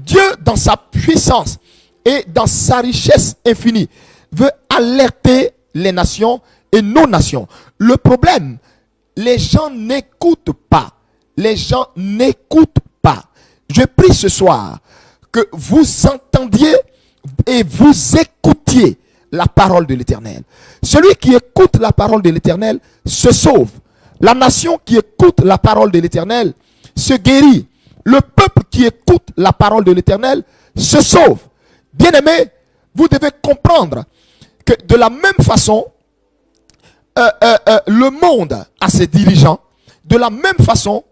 Dieu, dans sa puissance et dans sa richesse infinie, veut alerter les nations et nos nations. Le problème, les gens n'écoutent pas. Les gens n'écoutent pas. Je prie ce soir que vous entendiez et vous écoutiez la parole de l'Éternel. Celui qui écoute la parole de l'Éternel se sauve. La nation qui écoute la parole de l'Éternel se guérit. Le peuple qui écoute la parole de l'Éternel se sauve. Bien-aimés, vous devez comprendre que de la même façon, le monde a ses dirigeants. De la même façon,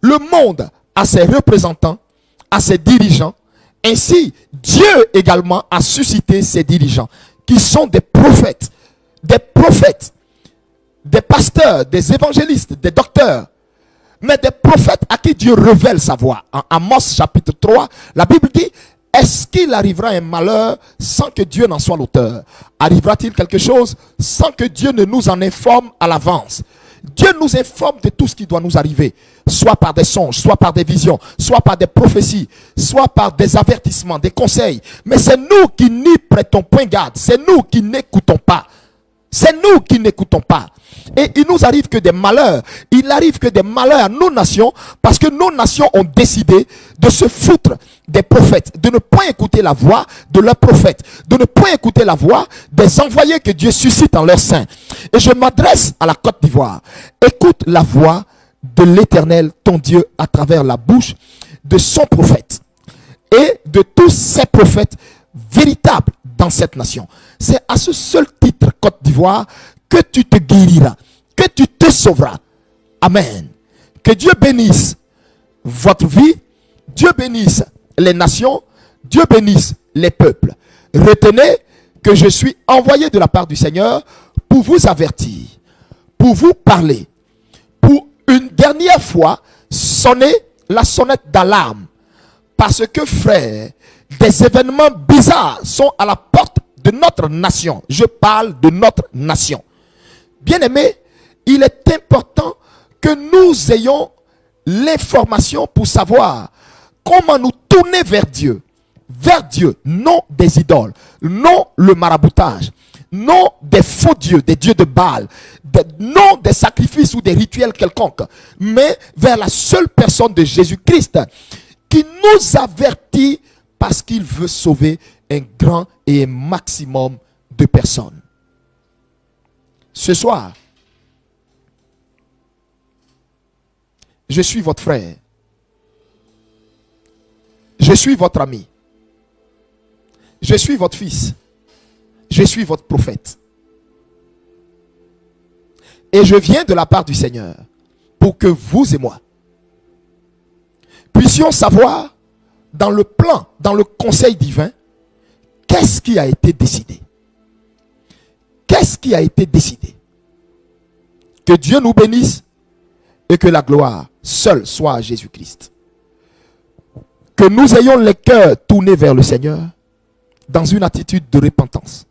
le monde a ses représentants, a ses dirigeants. Ainsi, Dieu également a suscité ses dirigeants, qui sont des prophètes, des pasteurs, des évangélistes, des docteurs, mais des prophètes à qui Dieu révèle sa voix. En Amos chapitre 3, la Bible dit, est-ce qu'il arrivera un malheur sans que Dieu n'en soit l'auteur? Arrivera-t-il quelque chose sans que Dieu ne nous en informe à l'avance? Dieu nous informe de tout ce qui doit nous arriver, soit par des songes, soit par des visions, soit par des prophéties, soit par des avertissements, des conseils. Mais c'est nous qui n'y prêtons point garde, c'est nous qui n'écoutons pas. C'est nous qui n'écoutons pas. Et il nous arrive que des malheurs. Il arrive que des malheurs à nos nations parce que nos nations ont décidé de se foutre des prophètes, de ne point écouter la voix de leurs prophètes, de ne point écouter la voix des envoyés que Dieu suscite en leur sein. Et je m'adresse à la Côte d'Ivoire. Écoute la voix de l'Éternel, ton Dieu, à travers la bouche de son prophète et de tous ses prophètes véritables dans cette nation. C'est à ce seul titre, Côte d'Ivoire, que tu te guériras, que tu te sauveras. Amen. Que Dieu bénisse votre vie, Dieu bénisse les nations, Dieu bénisse les peuples. Retenez que je suis envoyé de la part du Seigneur pour vous avertir, pour vous parler, pour une dernière fois sonner la sonnette d'alarme. Parce que, frère, des événements bizarres sont à la porte de notre nation. Je parle de notre nation. Bien-aimés, il est important que nous ayons l'information pour savoir comment nous tourner vers Dieu, non des idoles, non le maraboutage, non des faux dieux, des dieux de Baal, non des sacrifices ou des rituels quelconques, mais vers la seule personne de Jésus-Christ qui nous avertit parce qu'il veut sauver un grand et un maximum de personnes. Ce soir, je suis votre frère. Je suis votre ami. Je suis votre fils. Je suis votre prophète. Et je viens de la part du Seigneur pour que vous et moi puissions savoir dans le plan, dans le conseil divin, qu'est-ce qui a été décidé. Qu'est-ce qui a été décidé? Que Dieu nous bénisse et que la gloire seule soit à Jésus-Christ. Que nous ayons les cœurs tournés vers le Seigneur dans une attitude de repentance.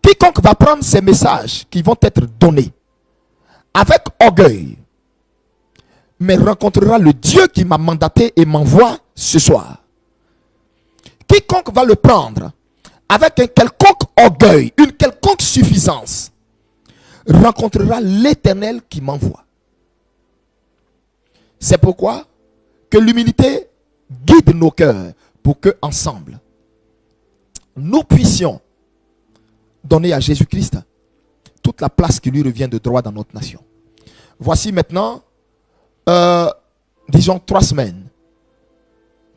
Quiconque va prendre ces messages qui vont être donnés avec orgueil, mais rencontrera le Dieu qui m'a mandaté et m'envoie ce soir. Quiconque va le prendre avec un quelconque orgueil, une quelconque suffisance, rencontrera l'Éternel qui m'envoie. C'est pourquoi que l'humilité guide nos cœurs pour que ensemble nous puissions donner à Jésus-Christ toute la place qui lui revient de droit dans notre nation. Voici maintenant, disons 3 semaines.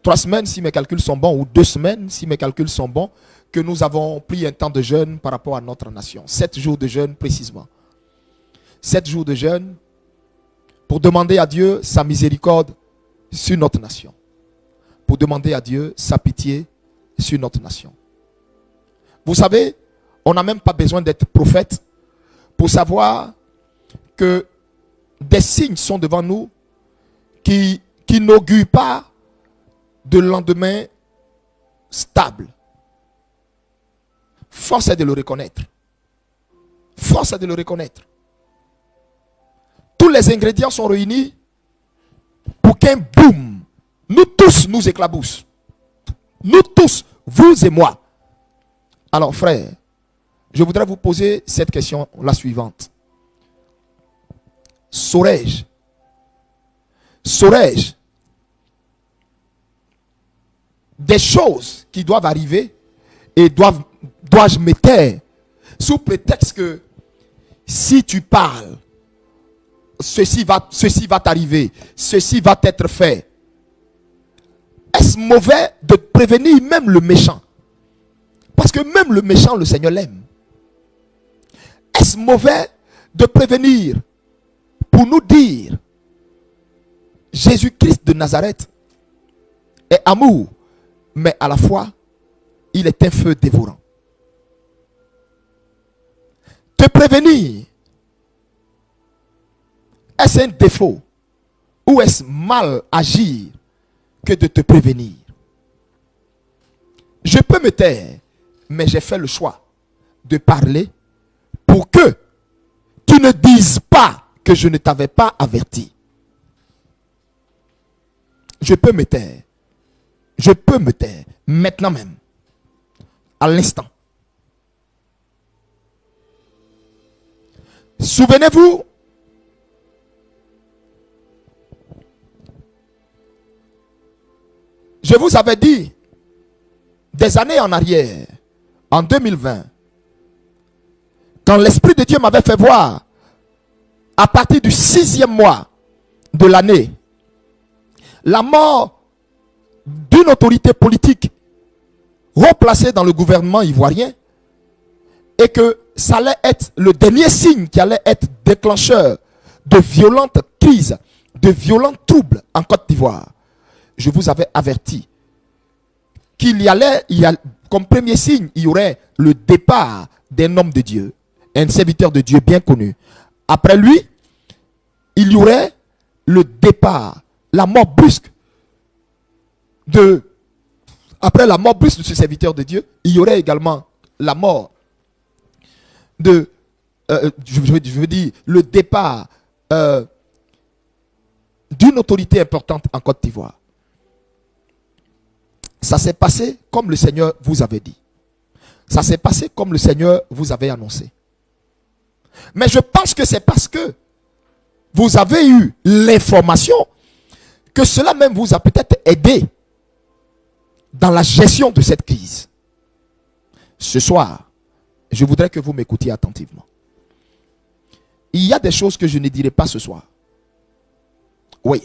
3 semaines si mes calculs sont bons, ou 2 semaines si mes calculs sont bons, que nous avons pris un temps de jeûne par rapport à notre nation. 7 jours de jeûne précisément. 7 jours de jeûne pour demander à Dieu sa miséricorde sur notre nation. Pour demander à Dieu sa pitié sur notre nation. Vous savez, on n'a même pas besoin d'être prophète pour savoir que des signes sont devant nous qui n'augurent pas de lendemain stable. Force est de le reconnaître. Force est de le reconnaître. Tous les ingrédients sont réunis pour qu'un boom, nous tous nous éclaboussent. Nous tous, vous et moi. Alors frère, je voudrais vous poser cette question, la suivante. Saurais-je des choses qui doivent arriver et dois-je me taire sous prétexte que si tu parles, ceci va t'arriver, ceci va t'être fait. Est-ce mauvais de prévenir même le méchant? Parce que même le méchant, le Seigneur l'aime. Est-ce mauvais de prévenir pour nous dire Jésus-Christ de Nazareth est amour, mais à la fois il est un feu dévorant? Te prévenir, est-ce un défaut ou est-ce mal agir que de te prévenir? Je peux me taire, mais j'ai fait le choix de parler pour que tu ne dises pas que je ne t'avais pas averti. Je peux me taire. Je peux me taire maintenant même, à l'instant. Souvenez-vous, je vous avais dit des années en arrière, en 2020, quand l'Esprit de Dieu m'avait fait voir, à partir du 6e mois de l'année, la mort d'une autorité politique replacée dans le gouvernement ivoirien, et que ça allait être le dernier signe qui allait être déclencheur de violentes crises, de violents troubles en Côte d'Ivoire. Je vous avais averti qu'il y allait, comme premier signe, il y aurait le départ d'un homme de Dieu, un serviteur de Dieu bien connu. Après lui, il y aurait le départ, la mort brusque après la mort brusque de ce serviteur de Dieu, il y aurait également la mort je veux dire, le départ d'une autorité importante en Côte d'Ivoire. Ça s'est passé comme le Seigneur vous avait dit. Ça s'est passé comme le Seigneur vous avait annoncé. Mais je pense que c'est parce que vous avez eu l'information que cela même vous a peut-être aidé dans la gestion de cette crise. Ce soir, je voudrais que vous m'écoutiez attentivement. Il y a des choses que je ne dirai pas ce soir. Oui,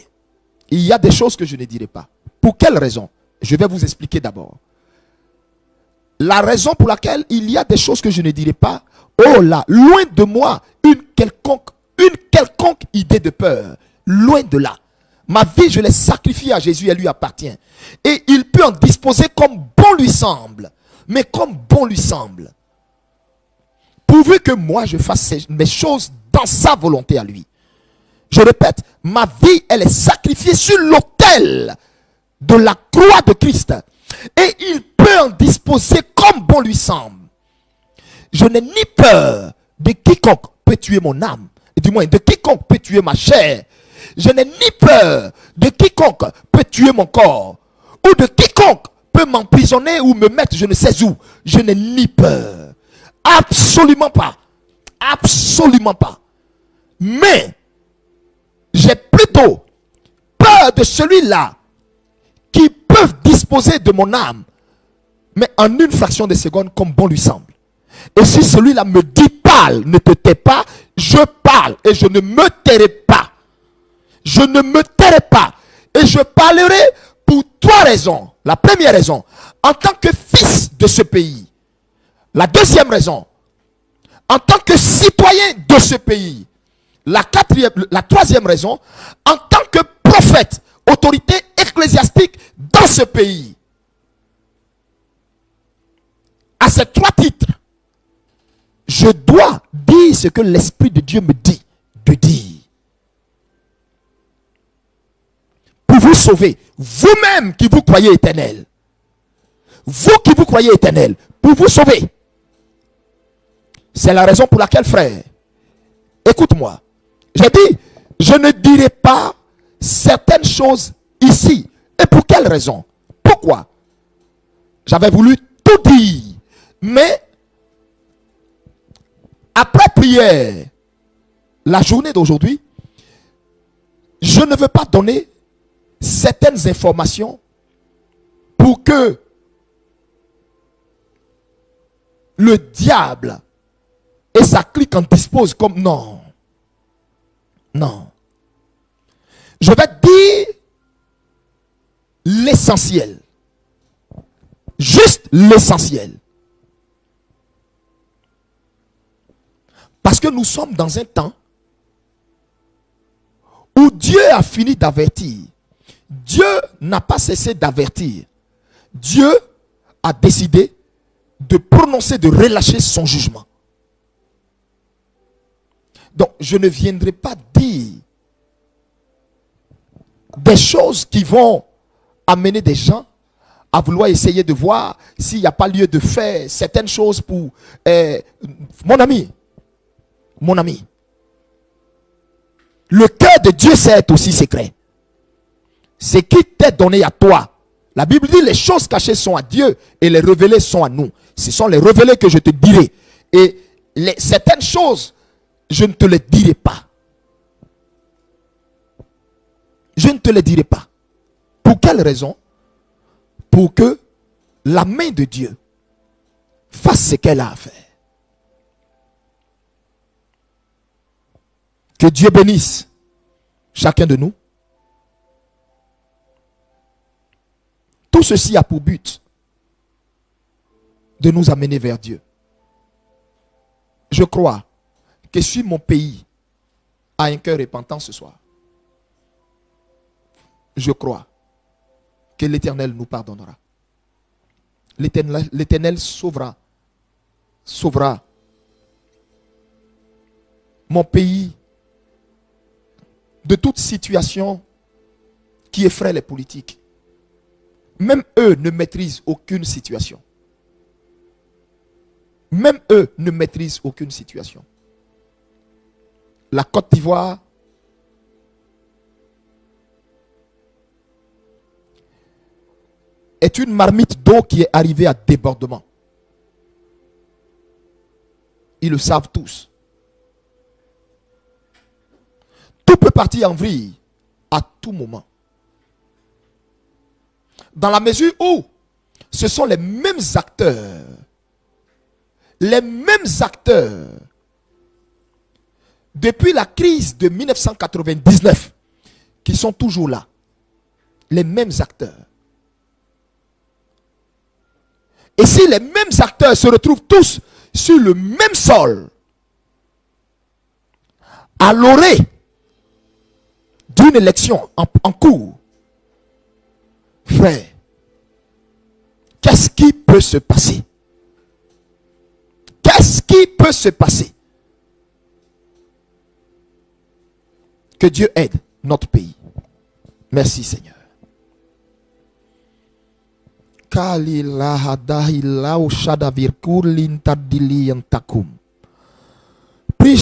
il y a des choses que je ne dirai pas. Pour quelle raison? Je vais vous expliquer d'abord. La raison pour laquelle il y a des choses que je ne dirai pas, oh là, loin de moi, une quelconque idée de peur. Loin de là. Ma vie, je l'ai sacrifiée à Jésus, elle lui appartient. Et il peut en disposer comme bon lui semble. Mais comme bon lui semble. Pourvu que moi, je fasse mes choses dans sa volonté à lui. Je répète, ma vie, elle est sacrifiée sur l'autel de la croix de Christ. Et il peut en disposer comme bon lui semble. Je n'ai ni peur de quiconque peut tuer mon âme. Du moins, de quiconque peut tuer ma chair. Je n'ai ni peur de quiconque peut tuer mon corps. Ou de quiconque peut m'emprisonner ou me mettre je ne sais où. Je n'ai ni peur. Absolument pas. Absolument pas. Mais, j'ai plutôt peur de celui-là qui peut disposer de mon âme, mais en une fraction de seconde comme bon lui semble. Et si celui-là me dit parle, ne te tais pas, je parle et je ne me tairai pas. Je ne me tairai pas. Et je parlerai pour trois raisons. La première raison, en tant que fils de ce pays. La deuxième raison, en tant que citoyen de ce pays. La troisième raison, en tant que prophète, autorité ecclésiastique dans ce pays. À ces trois titres, je dois dire ce que l'Esprit de Dieu me dit de dire. Pour vous sauver, vous-même qui vous croyez éternel. Vous qui vous croyez éternel, pour vous sauver. C'est la raison pour laquelle, frère, écoute-moi. J'ai dit, je ne dirai pas certaines choses ici. Et pour quelle raison? Pourquoi? J'avais voulu tout dire. Mais après prière, la journée d'aujourd'hui, je ne veux pas donner certaines informations pour que le diable et sa clique en disposent comme non. Non. Je vais dire l'essentiel. Juste l'essentiel. Parce que nous sommes dans un temps où Dieu a fini d'avertir. Dieu n'a pas cessé d'avertir. Dieu a décidé de prononcer, de relâcher son jugement. Donc, je ne viendrai pas dire des choses qui vont amener des gens à vouloir essayer de voir s'il n'y a pas lieu de faire certaines choses pour... mon ami, le cœur de Dieu, c'est aussi secret. Ce qui t'est donné à toi. La Bible dit les choses cachées sont à Dieu et les révélées sont à nous. Ce sont les révélées que je te dirai. Et certaines choses, je ne te les dirai pas. Je ne te les dirai pas. Pour quelle raison? Pour que la main de Dieu fasse ce qu'elle a à faire. Que Dieu bénisse chacun de nous. Tout ceci a pour but de nous amener vers Dieu. Je crois que si mon pays a un cœur repentant ce soir, je crois que l'Éternel nous pardonnera. L'Éternel sauvera mon pays de toute situation qui effraie les politiques. Même eux ne maîtrisent aucune situation. Même eux ne maîtrisent aucune situation. La Côte d'Ivoire est une marmite d'eau qui est arrivée à débordement. Ils le savent tous. Tout peut partir en vrille à tout moment. Dans la mesure où ce sont les mêmes acteurs depuis la crise de 1999 qui sont toujours là. Les mêmes acteurs. Et si les mêmes acteurs se retrouvent tous sur le même sol, à l'orée d'une élection en cours, frère, qu'est-ce qui peut se passer? Qu'est-ce qui peut se passer? Que Dieu aide notre pays. Merci Seigneur. Kali lahadahi lau shadavirkur lintadili yantakum.